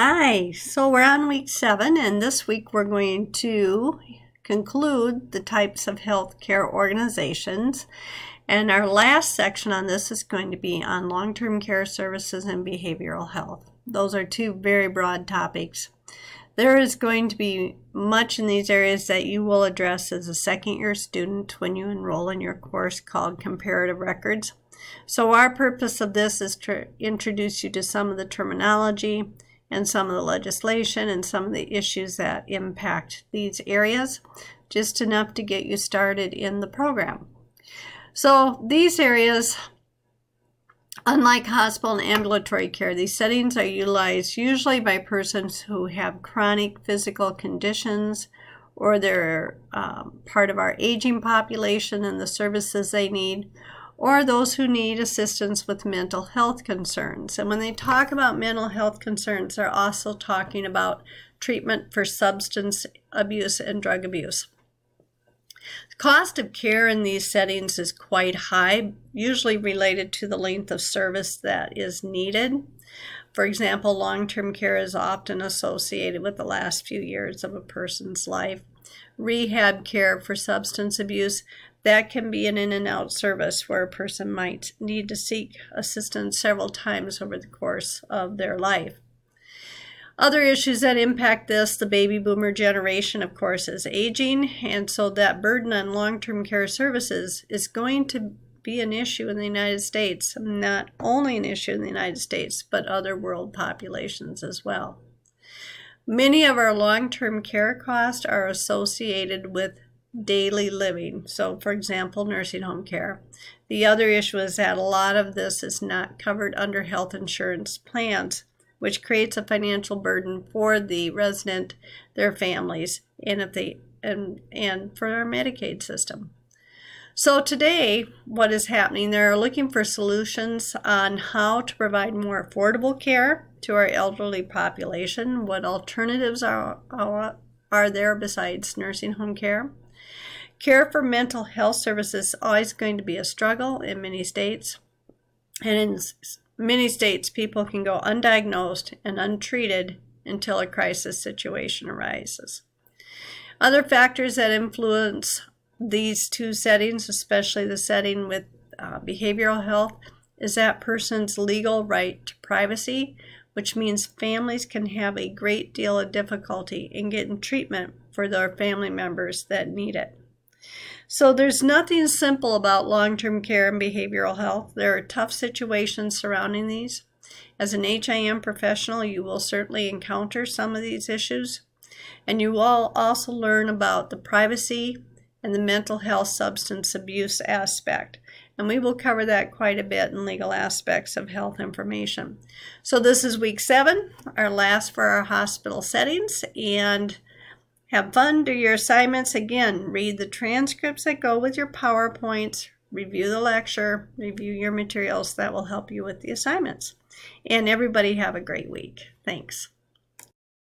Hi, so we're on week 7, and this week we're going to conclude the types of healthcare organizations. And our last section on this is going to be on long-term care services and behavioral health. Those are two very broad topics. There is going to be much in these areas that you will address as a second-year student when you enroll in your course called Comparative Records. So our purpose of this is to introduce you to some of the terminology and some of the legislation and some of the issues that impact these areas, just enough to get you started in the program. So these areas, unlike hospital and ambulatory care, these settings are utilized usually by persons who have chronic physical conditions, or they're part of our aging population and the services they need, or those who need assistance with mental health concerns. And when they talk about mental health concerns, they're also talking about treatment for substance abuse and drug abuse. The cost of care in these settings is quite high, usually related to the length of service that is needed. For example, long-term care is often associated with the last few years of a person's life. Rehab care for substance abuse, that can be an in-and-out service where a person might need to seek assistance several times over the course of their life. Other issues that impact this, the baby boomer generation, of course, is aging, and so that burden on long-term care services is going to be an issue in the United States, not only an issue in the United States, but other world populations as well. Many of our long-term care costs are associated with daily living. So, for example, nursing home care. The other issue is that a lot of this is not covered under health insurance plans, which creates a financial burden for the resident, their families, and for our Medicaid system. So today, what is happening, they're looking for solutions on how to provide more affordable care to our elderly population. What alternatives are there besides nursing home care? Care for mental health services is always going to be a struggle in many states. And in many states, people can go undiagnosed and untreated until a crisis situation arises. Other factors that influence these two settings, especially the setting with behavioral health, is that person's legal right to privacy, which means families can have a great deal of difficulty in getting treatment for their family members that need it. So there's nothing simple about long-term care and behavioral health. There are tough situations surrounding these. As an HIM professional, you will certainly encounter some of these issues, and you will also learn about the privacy and the mental health substance abuse aspect. And we will cover that quite a bit in legal aspects of health information. So this is week 7, our last for our hospital settings, and have fun, do your assignments. Again, read the transcripts that go with your PowerPoints, review the lecture, review your materials. That will help you with the assignments. And everybody have a great week. Thanks.